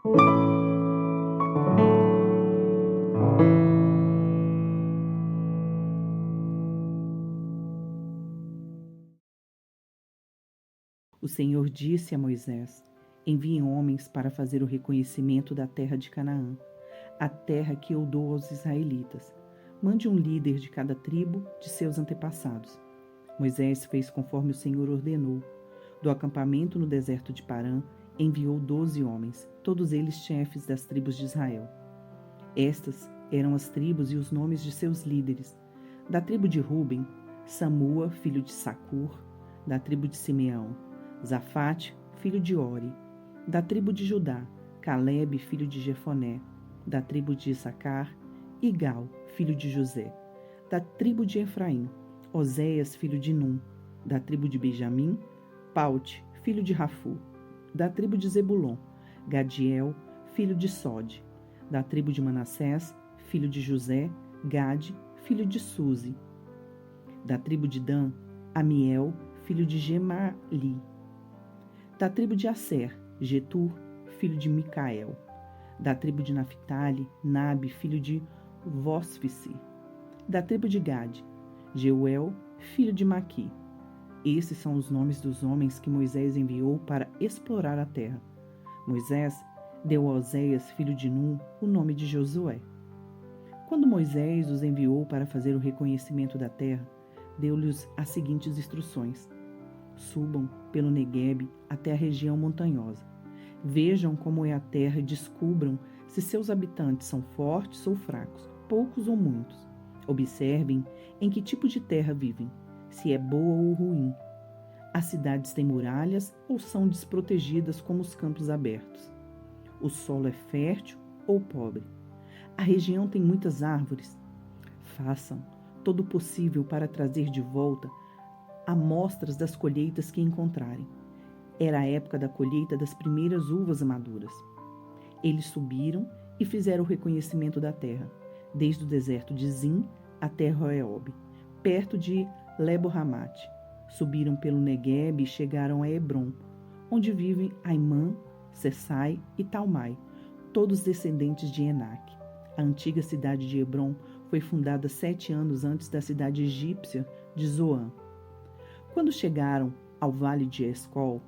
O Senhor disse a Moisés: envie homens para fazer o reconhecimento da terra de Canaã, a terra que eu dou aos israelitas. Mande um líder de cada tribo de seus antepassados. Moisés fez conforme o Senhor ordenou. Do acampamento no deserto de Parã, enviou 12 homens, todos eles chefes das tribos de Israel. Estas eram as tribos e os nomes de seus líderes. Da tribo de Ruben, Samua, filho de Sacur. Da tribo de Simeão, Zafate, filho de Ori. Da tribo de Judá, Calebe, filho de Jefoné. Da tribo de Issacar, Igal, filho de José. Da tribo de Efraim, Oséias, filho de Num. Da tribo de Benjamim, Paute, filho de Rafu. Da tribo de Zebulon, Gadiel, filho de Sode. Da tribo de Manassés, filho de José, Gade, filho de Suzi. Da tribo de Dan, Amiel, filho de Gemali. Da tribo de Asser, Jetur, filho de Micael. Da tribo de Naphtali, Nabe, filho de Vosfici. Da tribo de Gade, Jeuel, filho de Maqui. Esses são os nomes dos homens que Moisés enviou para explorar a terra. Moisés deu a Oséias, filho de Num, o nome de Josué. Quando Moisés os enviou para fazer o reconhecimento da terra, deu-lhes as seguintes instruções: subam pelo Neguebe até a região montanhosa. Vejam como é a terra e descubram se seus habitantes são fortes ou fracos, poucos ou muitos. Observem em que tipo de terra vivem, se é boa ou ruim. As cidades têm muralhas ou são desprotegidas como os campos abertos. O solo é fértil ou pobre. A região tem muitas árvores. Façam todo o possível para trazer de volta amostras das colheitas que encontrarem. Era a época da colheita das primeiras uvas maduras. Eles subiram e fizeram o reconhecimento da terra, desde o deserto de Zin até Reob, perto de Lebo-Hamate. Subiram pelo Neguebe e chegaram a Hebron, onde vivem Aimã, Sessai e Talmai, todos descendentes de Enaque. A antiga cidade de Hebron foi fundada 7 anos antes da cidade egípcia de Zoan. Quando chegaram ao vale de Escol,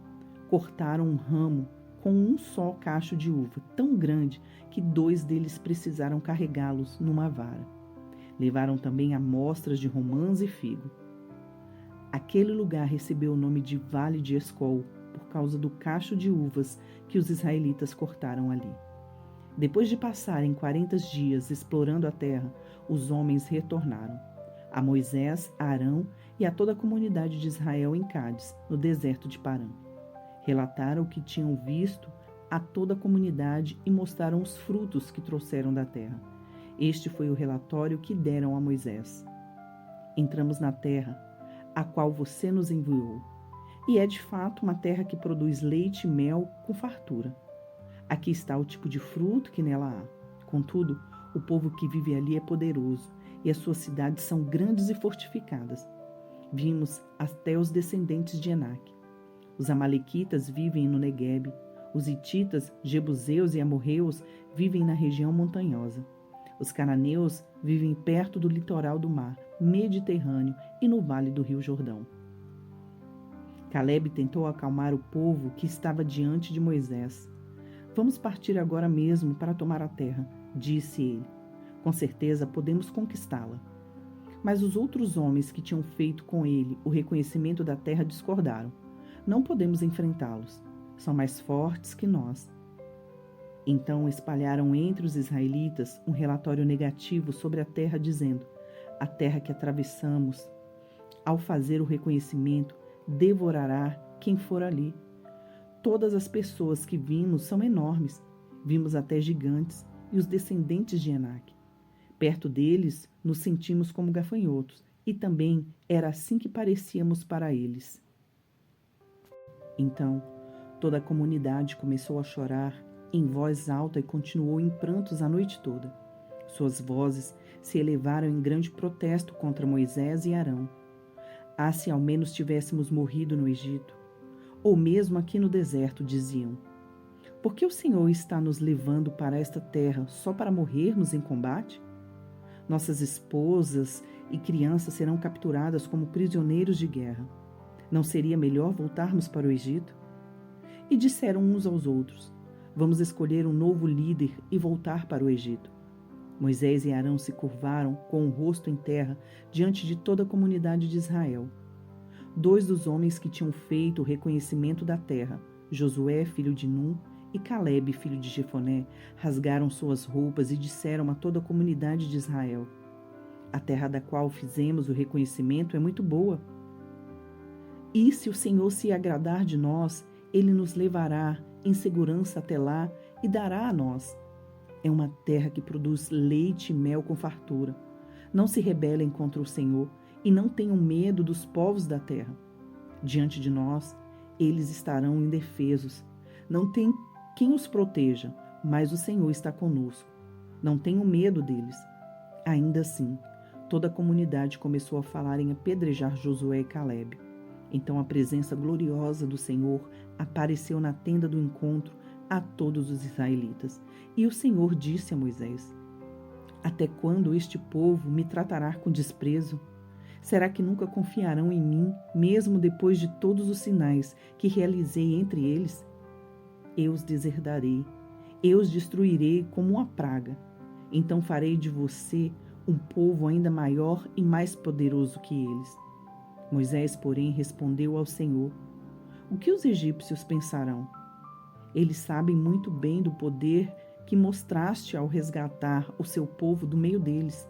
cortaram um ramo com um só cacho de uva, tão grande que 2 deles precisaram carregá-los numa vara. Levaram também amostras de romãs e figo. Aquele lugar recebeu o nome de Vale de Escol, por causa do cacho de uvas que os israelitas cortaram ali. Depois de passarem 40 dias explorando a terra, os homens retornaram. A Moisés, a Arão e a toda a comunidade de Israel em Cádiz, no deserto de Parã. Relataram o que tinham visto a toda a comunidade e mostraram os frutos que trouxeram da terra. Este foi o relatório que deram a Moisés. Entramos na terra, a qual você nos enviou, e é de fato uma terra que produz leite e mel com fartura. Aqui está o tipo de fruto que nela há. Contudo, o povo que vive ali é poderoso, e as suas cidades são grandes e fortificadas. Vimos até os descendentes de Enaque. Os amalequitas vivem no Neguebe. Os hititas, jebuseus e amorreus vivem na região montanhosa. Os cananeus vivem perto do litoral do mar Mediterrâneo e no vale do rio Jordão. Calebe tentou acalmar o povo que estava diante de Moisés. Vamos partir agora mesmo para tomar a terra, disse ele. Com certeza podemos conquistá-la. Mas os outros homens que tinham feito com ele o reconhecimento da terra discordaram. Não podemos enfrentá-los. São mais fortes que nós. Então espalharam entre os israelitas um relatório negativo sobre a terra, dizendo: a terra que atravessamos, ao fazer o reconhecimento, devorará quem for ali. Todas as pessoas que vimos são enormes. Vimos até gigantes e os descendentes de Enaque. Perto deles, nos sentimos como gafanhotos, e também era assim que parecíamos para eles. Então, toda a comunidade começou a chorar em voz alta e continuou em prantos a noite toda. Suas vozes se elevaram em grande protesto contra Moisés e Arão. Ah, se ao menos tivéssemos morrido no Egito, ou mesmo aqui no deserto, diziam. Por que o Senhor está nos levando para esta terra só para morrermos em combate? Nossas esposas e crianças serão capturadas como prisioneiros de guerra. Não seria melhor voltarmos para o Egito? E disseram uns aos outros: Vamos escolher um novo líder e voltar para o Egito. Moisés e Arão se curvaram com o rosto em terra diante de toda a comunidade de Israel. 2 dos homens que tinham feito o reconhecimento da terra, Josué, filho de Num, e Calebe, filho de Jefoné, rasgaram suas roupas e disseram a toda a comunidade de Israel: A terra da qual fizemos o reconhecimento é muito boa. E se o Senhor se agradar de nós, ele nos levará em segurança até lá e dará a nós. É uma terra que produz leite e mel com fartura. Não se rebelem contra o Senhor e não tenham medo dos povos da terra. Diante de nós, eles estarão indefesos. Não tem quem os proteja, mas o Senhor está conosco. Não tenham medo deles. Ainda assim, toda a comunidade começou a falar em apedrejar Josué e Calebe. Então a presença gloriosa do Senhor apareceu na tenda do encontro a todos os israelitas. E o Senhor disse a Moisés: Até quando este povo me tratará com desprezo? Será que nunca confiarão em mim, mesmo depois de todos os sinais que realizei entre eles? Eu os deserdarei, eu os destruirei como uma praga. Então farei de você um povo ainda maior e mais poderoso que eles. Moisés, porém, respondeu ao Senhor: O que os egípcios pensarão? Eles sabem muito bem do poder que mostraste ao resgatar o seu povo do meio deles.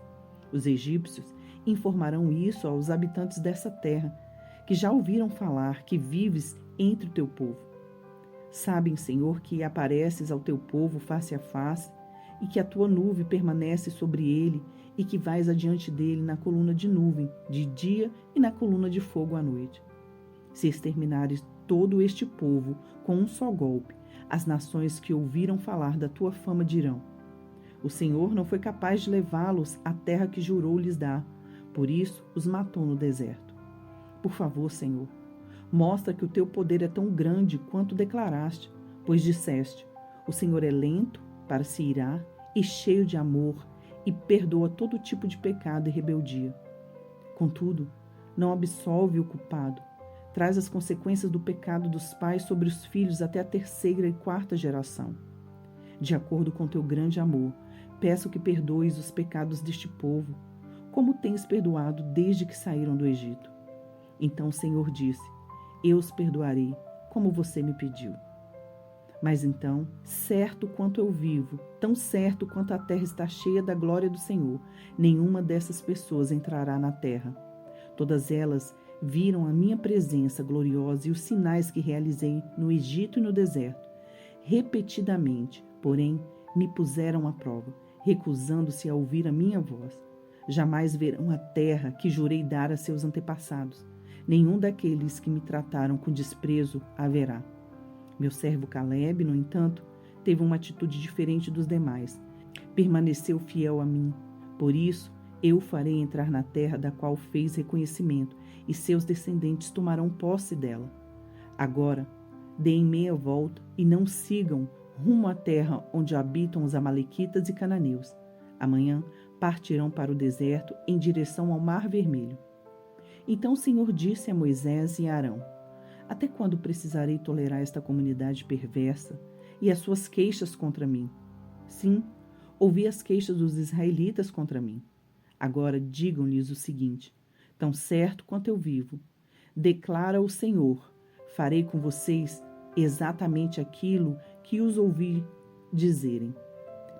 Os egípcios informarão isso aos habitantes dessa terra, que já ouviram falar que vives entre o teu povo. Sabem, Senhor, que apareces ao teu povo face a face, e que a tua nuvem permanece sobre ele, e que vais adiante dele na coluna de nuvem de dia e na coluna de fogo à noite. Se exterminares todo este povo com um só golpe, as nações que ouviram falar da tua fama dirão: O Senhor não foi capaz de levá-los à terra que jurou lhes dar, por isso os matou no deserto. Por favor, Senhor, mostra que o teu poder é tão grande quanto declaraste, pois disseste: O Senhor é lento para se irar e cheio de amor, e perdoa todo tipo de pecado e rebeldia. Contudo, não absolve o culpado. Traz as consequências do pecado dos pais sobre os filhos até a 3ª e 4ª geração. De acordo com teu grande amor, peço que perdoes os pecados deste povo, como tens perdoado desde que saíram do Egito. Então o Senhor disse: Eu os perdoarei, como você me pediu. Mas então, certo quanto eu vivo, tão certo quanto a terra está cheia da glória do Senhor, nenhuma dessas pessoas entrará na terra. Todas elas viram a minha presença gloriosa e os sinais que realizei no Egito e no deserto. Repetidamente, porém, me puseram à prova, recusando-se a ouvir a minha voz. Jamais verão a terra que jurei dar a seus antepassados. Nenhum daqueles que me trataram com desprezo haverá. Meu servo Calebe, no entanto, teve uma atitude diferente dos demais. Permaneceu fiel a mim. Por isso, eu o farei entrar na terra da qual fez reconhecimento, e seus descendentes tomarão posse dela. Agora, deem meia volta e não sigam rumo à terra onde habitam os amalequitas e cananeus. Amanhã partirão para o deserto em direção ao Mar Vermelho. Então o Senhor disse a Moisés e a Arão: Até quando precisarei tolerar esta comunidade perversa e as suas queixas contra mim? Sim, ouvi as queixas dos israelitas contra mim. Agora digam-lhes o seguinte: Tão certo quanto eu vivo, declara o Senhor, farei com vocês exatamente aquilo que os ouvi dizerem.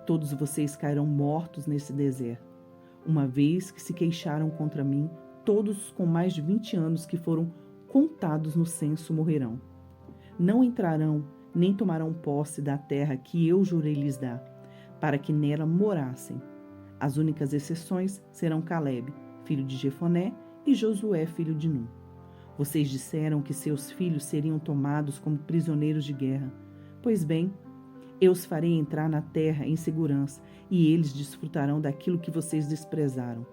Todos vocês cairão mortos nesse deserto, uma vez que se queixaram contra mim. Todos com mais de 20 anos que foram contados no censo morrerão. Não entrarão nem tomarão posse da terra que eu jurei lhes dar, para que nela morassem. As únicas exceções serão Calebe, filho de Jefoné, e Josué, filho de Num. Vocês disseram que seus filhos seriam tomados como prisioneiros de guerra. Pois bem, eu os farei entrar na terra em segurança, e eles desfrutarão daquilo que vocês desprezaram.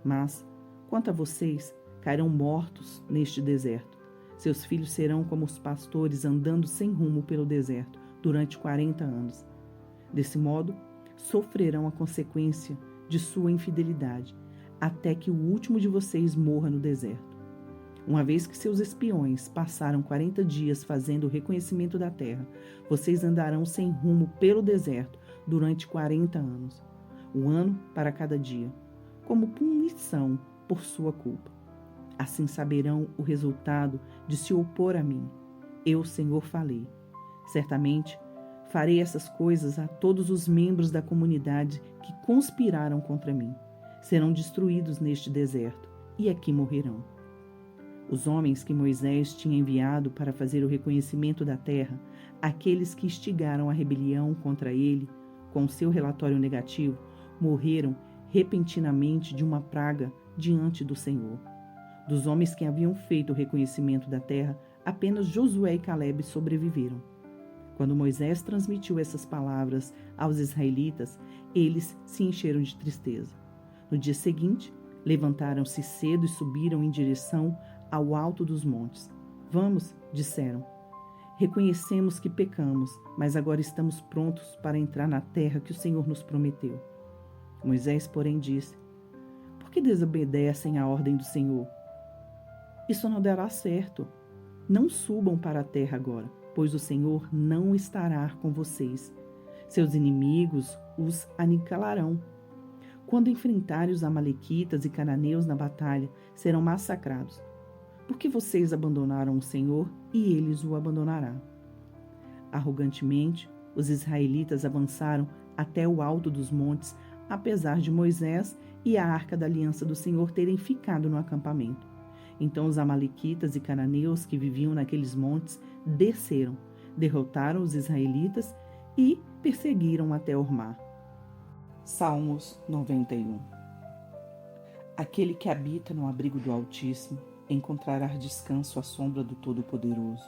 Mas, quanto a vocês, cairão mortos neste deserto. Seus filhos serão como os pastores andando sem rumo pelo deserto, durante 40 anos. Desse modo, sofrerão a consequência de sua infidelidade, até que o último de vocês morra no deserto. Uma vez que seus espiões passaram 40 dias fazendo o reconhecimento da terra, vocês andarão sem rumo pelo deserto durante 40 anos, um ano para cada dia, como punição por sua culpa. Assim saberão o resultado de se opor a mim. Eu, Senhor, falei. Certamente, farei essas coisas a todos os membros da comunidade que conspiraram contra mim. Serão destruídos neste deserto e aqui morrerão. Os homens que Moisés tinha enviado para fazer o reconhecimento da terra, aqueles que instigaram a rebelião contra ele, com seu relatório negativo, morreram repentinamente de uma praga diante do Senhor. Dos homens que haviam feito o reconhecimento da terra, apenas Josué e Calebe sobreviveram. Quando Moisés transmitiu essas palavras aos israelitas, eles se encheram de tristeza. No dia seguinte, levantaram-se cedo e subiram em direção ao alto dos montes. Vamos, disseram. Reconhecemos que pecamos, mas agora estamos prontos para entrar na terra que o Senhor nos prometeu. Moisés, porém, disse: Por que desobedecem à ordem do Senhor? Isso não dará certo. Não subam para a terra agora, pois o Senhor não estará com vocês. Seus inimigos os aniquilarão. Quando enfrentarem os amalequitas e cananeus na batalha, serão massacrados. Porque vocês abandonaram o Senhor e eles o abandonará. Arrogantemente, os israelitas avançaram até o alto dos montes, apesar de Moisés e a arca da aliança do Senhor terem ficado no acampamento. Então os amalequitas e cananeus que viviam naqueles montes desceram, derrotaram os israelitas e perseguiram até Ormá. Salmos 91. Aquele que habita no abrigo do Altíssimo encontrará descanso à sombra do Todo-Poderoso.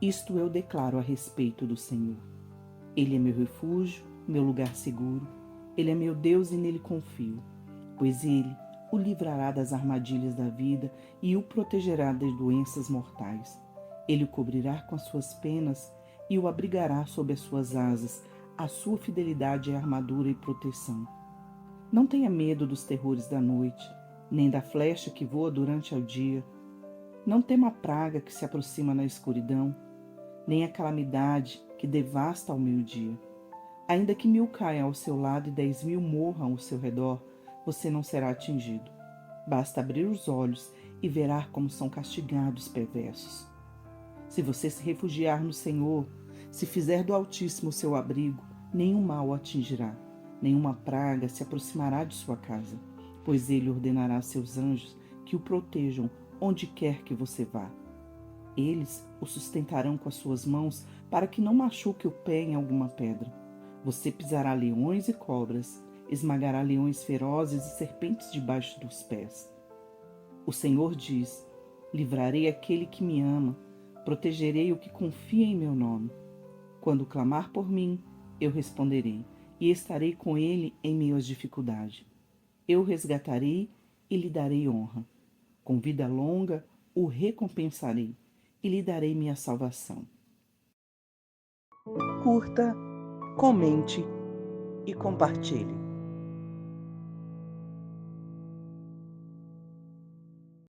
Isto eu declaro a respeito do Senhor. Ele é meu refúgio, meu lugar seguro. Ele é meu Deus e nele confio, pois ele o livrará das armadilhas da vida e o protegerá das doenças mortais. Ele o cobrirá com as suas penas e o abrigará sob as suas asas. A sua fidelidade é armadura e proteção. Não tenha medo dos terrores da noite, nem da flecha que voa durante o dia. Não tema a praga que se aproxima na escuridão, nem a calamidade que devasta ao meio-dia. Ainda que 1000 caiam ao seu lado e 10.000 morram ao seu redor, você não será atingido. Basta abrir os olhos e verá como são castigados perversos. Se você se refugiar no Senhor, se fizer do Altíssimo o seu abrigo, nenhum mal o atingirá, nenhuma praga se aproximará de sua casa, pois ele ordenará a seus anjos que o protejam onde quer que você vá. Eles o sustentarão com as suas mãos para que não machuque o pé em alguma pedra. Você pisará leões e cobras, esmagará leões ferozes e serpentes debaixo dos pés. O Senhor diz: livrarei aquele que me ama, protegerei o que confia em meu nome. Quando clamar por mim, eu responderei, e estarei com ele em meio às dificuldades. Eu o resgatarei e lhe darei honra. Com vida longa o recompensarei e lhe darei minha salvação. Curta, comente e compartilhe.